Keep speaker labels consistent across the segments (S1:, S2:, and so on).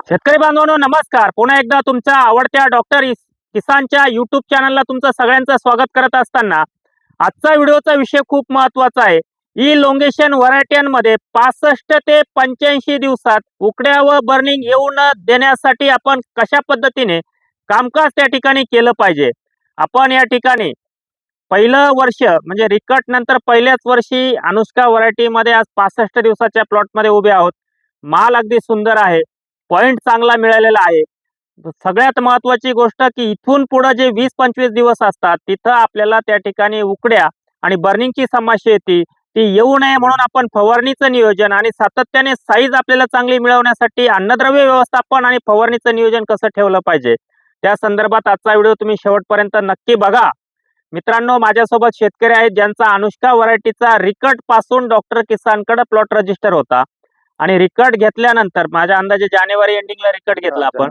S1: शेतकरी बांधवांनो नमस्कार. पुन्हा एकदा तुमच्या आवडत्या डॉक्टर किसानच्या YouTube चॅनलला तुमचं सगळ्यांचं स्वागत करत असताना आजचा व्हिडिओचा विषय खूप महत्त्वाचा आहे. इलोंगेशन व्हरायटीमध्ये 65 ते 85 दिवसात उकड्या व बर्निंग येऊ न देण्यासाठी आपण कशा पद्धतीने कामकाज त्या ठिकाणी केलं पाहिजे. आपण या ठिकाणी पहिलं वर्ष म्हणजे रिकट नंतर पहिल्याच वर्षी अनुष्का व्हरायटीमध्ये आज 65 दिवसाच्या प्लॉटमध्ये उभे आहोत. माल अगदी सुंदर आहे, पॉइंट चांगला मिळालेला आहे. सगळ्यात महत्त्वाची गोष्ट की इथून पुढे जे 20-25 दिवस असतात तिथं आपल्याला त्या ठिकाणी उकड्या आणि बर्निंगची समस्या येते, ती येऊ नये म्हणून आपण फवारणीचं नियोजन आणि सातत्याने साईज आपल्याला चांगली मिळवण्यासाठी अन्नद्रव्य व्यवस्थापन आणि फवारणीचं नियोजन कसं ठेवलं पाहिजे त्या संदर्भात आजचा व्हिडिओ तुम्ही शेवटपर्यंत नक्की बघा. मित्रांनो, माझ्यासोबत शेतकरी आहेत ज्यांचा अनुष्का व्हरायटीचा रिकट पासून डॉक्टर किसानकडे प्लॉट रजिस्टर होता आणि रिकट घेतल्यानंतर माझ्या अंदाजे जानेवारी एंडिंगला रिकट घेतला आपण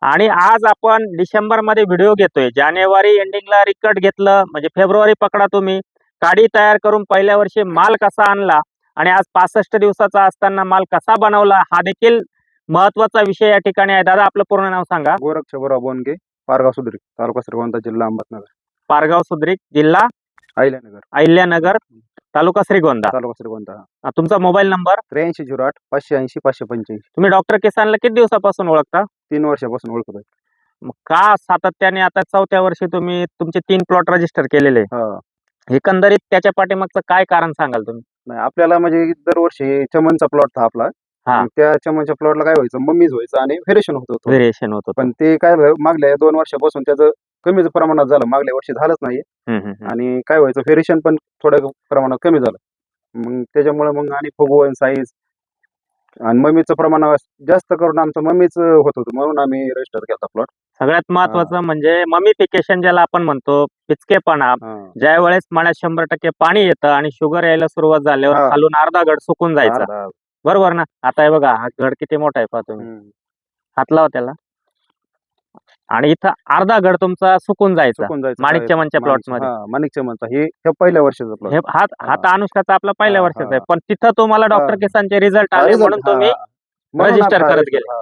S1: आणि आज आपण डिसेंबर मध्ये व्हिडिओ घेतोय. जानेवारी एंडिंगला रिकट घेतलं म्हणजे फेब्रुवारी पकडा तुम्ही, काडी तयार करून पहिल्या वर्षी माल कसा आणला आणि आज 65 दिवसाचा असताना माल कसा बनवला हा देखील महत्वाचा विषय या ठिकाणी आहे. दादा, आपलं पूर्ण नाव सांगा.
S2: गोरख छबराव बोनगे, पारगाव सुद्रिक, तालुका श्रीगोंदा, जिल्हा अहमदनगर.
S1: पारगाव सुद्रिक, जिल्हा अहिल्यानगर, तालुका श्रीगोंदा. तुमचा मोबाईल नंबर
S2: 8308 580 585.
S1: तुम्ही डॉक्टर किसानला किती दिवसापासून ओळखता?
S2: 3 वर्षापासून ओळखतोय.
S1: मग का सातत्याने आता 4थ्या वर्षी तुम्ही तुमचे 3 प्लॉट रजिस्टर केलेले? एकंदरीत त्याच्या पाठीमागचं काय कारण सांगाल तुम्ही?
S2: नाही, आपल्याला म्हणजे दरवर्षी चमनचा प्लॉट था आपला. त्या चमनच्या प्लॉटला काय व्हायचं, मम्मीज व्हायचं आणि व्हेरिएशन होतं. पण ते काय मागल्या 2 वर्षापासून त्याचं कमीच प्रमाणात झालं. मागल्या वर्षी झालंच नाही आणि काय व्हायचं, व्हेरिएशन पण थोड्या प्रमाणात कमी झालं. मग त्याच्यामुळे मग आणि फुगवण साईज आणि मम्मीचं प्रमाण जास्त करून आमचं मम्मीच होत होतं म्हणून आम्ही रजिस्टर केला प्लॉट.
S1: सगळ्यात महत्वाचं म्हणजे ममीफिकेशन ज्याला आपण म्हणतो, पिचकेपणा. ज्या वेळेस मळ्यात 100% पाणी येतं आणि शुगर यायला सुरुवात झाल्यावर खालून अर्धा घड सुकून जायचा, बरोबर ना? आता हे बघा, हा घड किती मोठा आहे पहा तुम्ही, हात लावा त्याला, आणि इथं अर्धा घड तुमचा सुकून जायचा माणिक चमनच्या प्लॉट मध्ये.
S2: माणिक चमनचा हे पहिल्या वर्षाचा प्लॉट.
S1: हा अनुष्काचा आपला पहिल्या वर्षाचा आहे, पण तिथं तुम्हाला डॉक्टर किसानचे रिझल्ट आले म्हणून तुम्ही रजिस्टर करत गेले.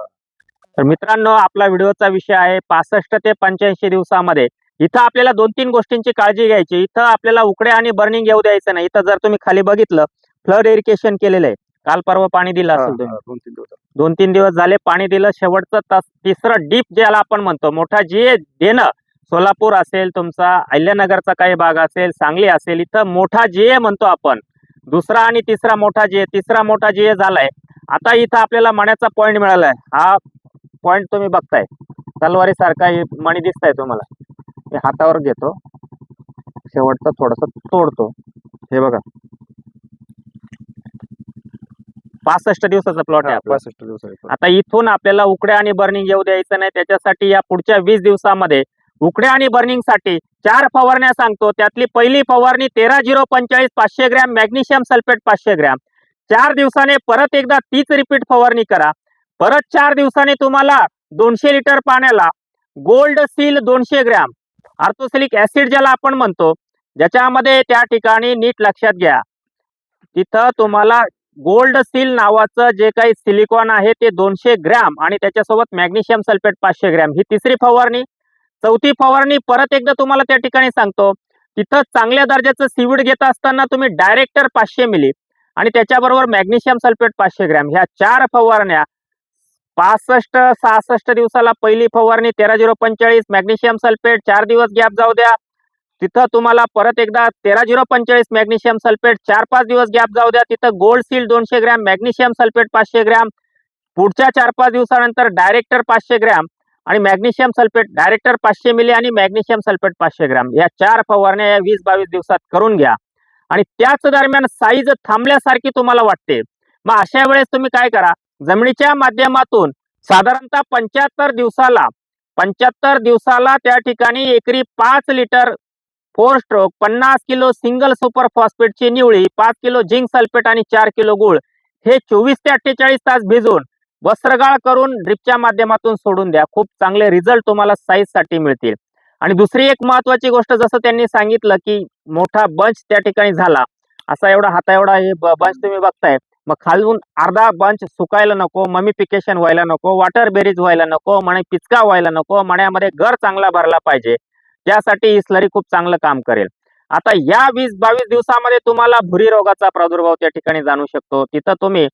S1: तर मित्रांनो, आपला व्हिडिओचा विषय आहे 65 ते 85 दिवसामध्ये. इथं आपल्याला 2-3 गोष्टींची काळजी घ्यायची. इथं आपल्याला उकड्या आणि बर्निंग येऊ द्यायचं नाही. इथं जर तुम्ही खाली बघितलं, फ्लड इरिगेशन केलेलं आहे. काल परवा पाणी दिलं असेल तुम्ही, 2-3 दिवस झाले पाणी दिलं. शेवटचं तिसरं डीप ज्याला आपण म्हणतो, मोठा जे देणं, सोलापूर असेल, तुमचा अहिल्यानगरचा काही भाग असेल, सांगली असेल, इथं मोठा जे म्हणतो आपण, दुसरा आणि तिसरा मोठा जे, तिसरा मोठा जे झालाय. आता इथं आपल्याला मण्याचा पॉइंट मिळालाय. हा पॉइंट तुम्ही बघताय, तलवारी सारखा मणी दिसताय तुम्हाला. हे हातावर घेतो, शेवटचा थोडासा तोडतो. हे बघा, 65 दिवसाचा प्लॉट आहे.
S2: 65 दिवसाचा.
S1: आता इथून आपल्याला उकड्या आणि बर्निंग येऊ द्यायचं नाही. त्याच्यासाठी या पुढच्या 20 दिवसामध्ये उकड्या आणि बर्निंग साठी 4 फवारण्या सांगतो. त्यातली पहिली फवारणी 13-0-45 500 ग्रॅम मॅग्नेशियम सल्फेट 500 ग्रॅम. 4 दिवसाने परत एकदा तीच रिपीट फवारणी करा. परत 4 दिवसांनी तुम्हाला 200 लिटर पाण्याला गोल्ड सील 200 ग्रॅम आर्थोसिलिक ऍसिड ज्याला आपण म्हणतो, ज्याच्यामध्ये त्या ठिकाणी नीट लक्षात घ्या, तिथं तुम्हाला गोल्ड सील नावाचं जे काही सिलिकॉन आहे ते 200 ग्रॅम आणि त्याच्यासोबत मॅग्नेशियम सल्फेट 500 ग्रॅम. ही तिसरी फवारणी. 4थी फवारणी परत एकदा तुम्हाला त्या ठिकाणी सांगतो, तिथं चांगल्या दर्जाचं सीवीड घेत असताना तुम्ही डायरेक्टर 500 मिली आणि त्याच्याबरोबर मॅग्नेशियम सल्फेट 500 ग्रॅम. ह्या 4 फवारण्या 65-66 दिवसाला पहिली फवारणी 13-0-45 मॅग्नेशियम सल्फेट, 4 दिवस गॅप जाऊ द्या. तिथं तुम्हाला परत एकदा 13-0-45 मॅग्नेशियम सल्फेट, 4-5 दिवस गॅप जाऊ द्या. तिथं gold seal 200 gram magnesium sulphate 500 gram. पुढच्या 4-5 दिवसानंतर डायरेक्टर 500 ग्रॅम आणि मॅग्नेशियम सल्फेट, डायरेक्टर 500 मिली आणि मॅग्नेशियम सल्फेट 500 ग्रॅम. या 4 फवारण्या या 20-22 दिवसात करून घ्या आणि त्याच दरम्यान साईज थांबल्यासारखी तुम्हाला वाटते, मग अशा वेळेस तुम्ही काय करा, जमिनीच्या माध्यमातून साधारणतः 75 दिवसाला त्या ठिकाणी एकरी 5 litre 4 stroke 50 kilo single super फॉस्फेटची निवळी, 5 किलो झिंक सल्फेट आणि 4 किलो गुळ हे 24 ते 48 तास भिजवून वस्त्रगाळ करून ड्रिपच्या माध्यमातून सोडून द्या. खूप चांगले रिझल्ट तुम्हाला साईज साठी मिळतील. आणि दुसरी एक महत्वाची गोष्ट, जसं त्यांनी सांगितलं की मोठा बंच त्या ठिकाणी झाला, असा एवढा हाता एवढा हे बंच तुम्ही बघताय, मग खालून अर्धा बंच सुकायला नको, ममिफिकेशन व्हायला नको, वॉटर बेरीज व्हायला नको, मणी पिचका व्हायला नको, मण्यामध्ये गर चांगला भरला पाहिजे. त्यासाठी ही स्लरी खूप चांगलं काम करेल. आता या 20-22 दिवसामध्ये तुम्हाला भुरी रोगाचा प्रादुर्भाव त्या ठिकाणी जाणू शकतो. तिथं तुम्ही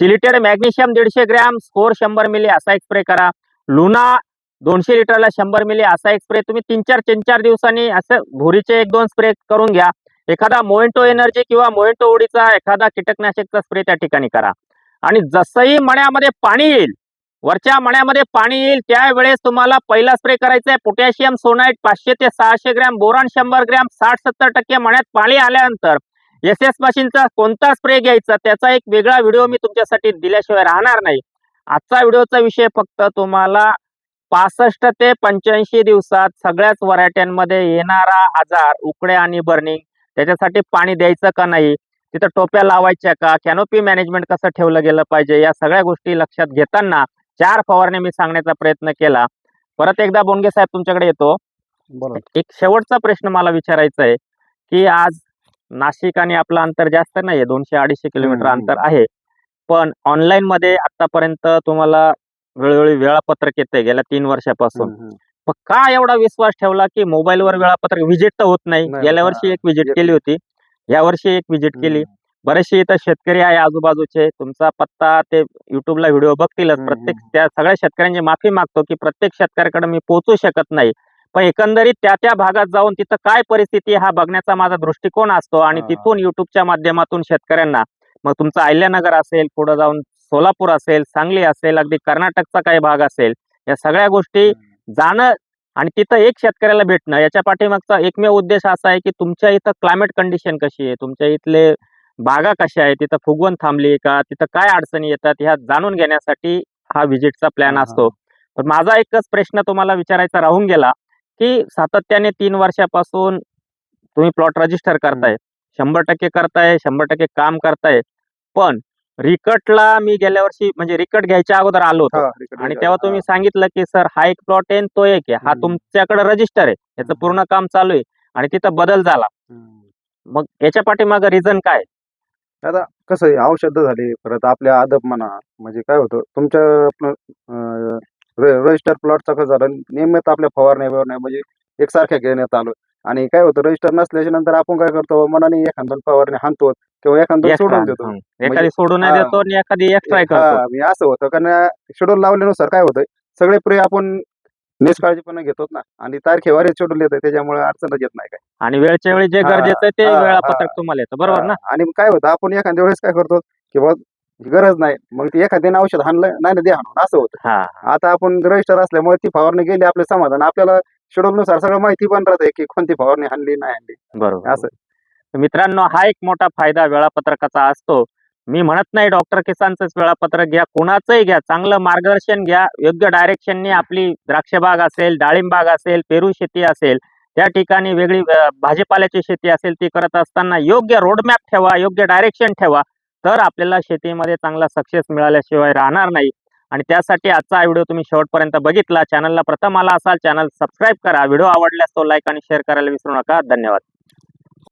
S1: चिलिटेड मॅग्नेशियम 150 ग्रॅम, स्कोर 100 मिली असा एक स्प्रे करा. लुना 200 लिटरला 100 मिली असा एक स्प्रे तुम्ही 3-4 दिवसांनी असं भुरीचे 1-2 स्प्रे करून घ्या. एखादा मोएंटो एनर्जी किंवा मोएंटो उडीचा एखादा कीटकनाशकचा स्प्रे त्या ठिकाणी करा. आणि जसंही मण्यामध्ये पाणी येईल, वरच्या मण्यामध्ये पाणी येईल, त्यावेळेस तुम्हाला पहिला स्प्रे करायचा आहे पोटॅशियम सोनाइट 500 ते 600 ग्रॅम, बोरान 100 ग्रॅम. 60-70% मण्यात पाणी आल्यानंतर SS मशीनचा कोणता स्प्रे घ्यायचा त्याचा एक वेगळा व्हिडिओ मी तुमच्यासाठी दिल्याशिवाय राहणार नाही. आजचा व्हिडिओचा विषय फक्त तुम्हाला 65 ते 85 दिवसात सगळ्याच व्हरायट्यांमध्ये येणारा आजार, उकड्या आणि बर्निंग, त्याच्यासाठी पाणी द्यायचं का नाही, तिथं टोप्या लावायच्या का, कॅनोपी मॅनेजमेंट कसं ठेवलं गेलं पाहिजे, या सगळ्या गोष्टी लक्षात घेताना 4 फवारण्या मी सांगण्याचा प्रयत्न केला. परत एकदा बोंडगे साहेब तुमच्याकडे येतो. एक शेवटचा प्रश्न मला विचारायचा आहे की आज नाशिक आणि आपलं अंतर जास्त नाहीये, 200-250 किलोमीटर अंतर आहे, पण ऑनलाईन मध्ये आतापर्यंत तुम्हाला वेळोवेळी वेळापत्रक येते गेल्या 3 वर्षापासून. पण का एवढा विश्वास ठेवला की मोबाईलवर वेळापत्रक विजिट तर होत नाही? गेल्या वर्षी एक विजिट केली होती, या वर्षी एक विजिट केली. बरेचसे इथं शेतकरी आहे आजूबाजूचे, तुमचा पत्ता ते युट्यूबला व्हिडिओ बघतीलच. प्रत्येक त्या सगळ्या शेतकऱ्यांची माफी मागतो की प्रत्येक शेतकऱ्याकडे मी पोहोचू शकत नाही, पण एकंदरीत त्या भागात जाऊन तिथं काय परिस्थिती हा बघण्याचा माझा दृष्टिकोन असतो आणि तिथून युट्यूबच्या माध्यमातून शेतकऱ्यांना, मग तुमचं अहिल्यानगर असेल, पुढे जाऊन सोलापूर असेल, सांगली असेल, अगदी कर्नाटकचा काही भाग असेल, या सगळ्या गोष्टी जाणं आणि तिथं एक शेतकऱ्याला भेटणं, याच्या पाठीमागचा एकमेव उद्देश असा आहे की तुमच्या इथं क्लायमेट कंडिशन कशी आहे, तुमच्या इथले बागा कशा आहे, तिथं फुगवण थांबली का, तिथं काय अडचणी येतात, ह्या जाणून घेण्यासाठी हा व्हिजिटचा प्लॅन असतो. पण माझा एकच प्रश्न तुम्हाला विचारायचा राहून गेला की सातत्याने 3 वर्षापासून तुम्ही प्लॉट रजिस्टर करताय, 100% करताय, 100% काम करताय, पण रिकटला मी गेल्या वर्षी म्हणजे रिकट घ्यायच्या अगोदर आलो होतो आणि तेव्हा तुम्ही सांगितलं की सर हा एक प्लॉट आहे तो एक आहे, हा तुमच्याकडे रजिस्टर आहे, याचं पूर्ण काम चालू आहे आणि तिथं बदल झाला. मग याच्या पाठीमागं रिझन काय?
S2: आता कसं आहे, औषध झाले, परत आपल्या आदब म्हणा, म्हणजे काय होतं तुमच्या आपलं रजिस्टर प्लॉटचा कसं झालं, नियमित आपल्या फवारण्या म्हणजे एकसारख्या घेण्यात आलो. आणि काय होतं, रजिस्टर नसल्याच्या नंतर आपण काय करतो, मनाने एखाद फवारणी हाणतो किंवा एखादं सोडून देतो,
S1: एखादी सोडून देतो आणि एखादी एक्स्ट्रा करतो.
S2: असं होतं. कारण शेड्यूल लावल्यानुसार काय होतं, सगळे प्रे आपण निष्काळजीपणे घेतो ना, आणि तारखेवार शेड्यूल येतं, त्याच्यामुळे अडचणच येत नाही काय.
S1: आणि वेळच्या वेळी जे गरजेचं आहे ते वेळापत्रक तुम्हाला येतं, बरोबर ना?
S2: आणि काय होतं, आपण एखाद्या वेळेस काय करतो की बा गरज नाही, मग ती एखाद्याने औषध हाणलं नाही ना, दे हाणून, असं होतं. आता आपण रजिस्टर असल्यामुळे ती फवारणी गेली, आपले समाधान, आपल्याला शेड्यूल नुसार सगळं माहिती पण राहते की कोणती फवारणी हाणली नाही हाणली,
S1: बरोबर.
S2: असं.
S1: मित्रांनो, हा एक मोठा फायदा वेळापत्रकाचा असतो. मी म्हणत नाही डॉक्टर किसानचंच वेळापत्रक घ्या, कोणाचंही घ्या, चांगलं मार्गदर्शन घ्या, योग्य डायरेक्शनने आपली द्राक्ष बाग असेल, डाळिंब बाग असेल, पेरू शेती असेल, त्या ठिकाणी वेगळी भाजीपाल्याची शेती असेल, ती करत असताना योग्य रोडमॅप ठेवा, योग्य डायरेक्शन ठेवा, तर आपल्याला शेतीमध्ये चांगला सक्सेस मिळाल्याशिवाय राहणार नाही. आणि त्यासाठी आजचा हा व्हिडिओ तुम्ही शेवटपर्यंत बघितला. चॅनलला प्रथम आला असाल, चॅनल सबस्क्राईब करा. व्हिडिओ आवडल्यास तो लाईक आणि शेअर करायला विसरू नका. धन्यवाद.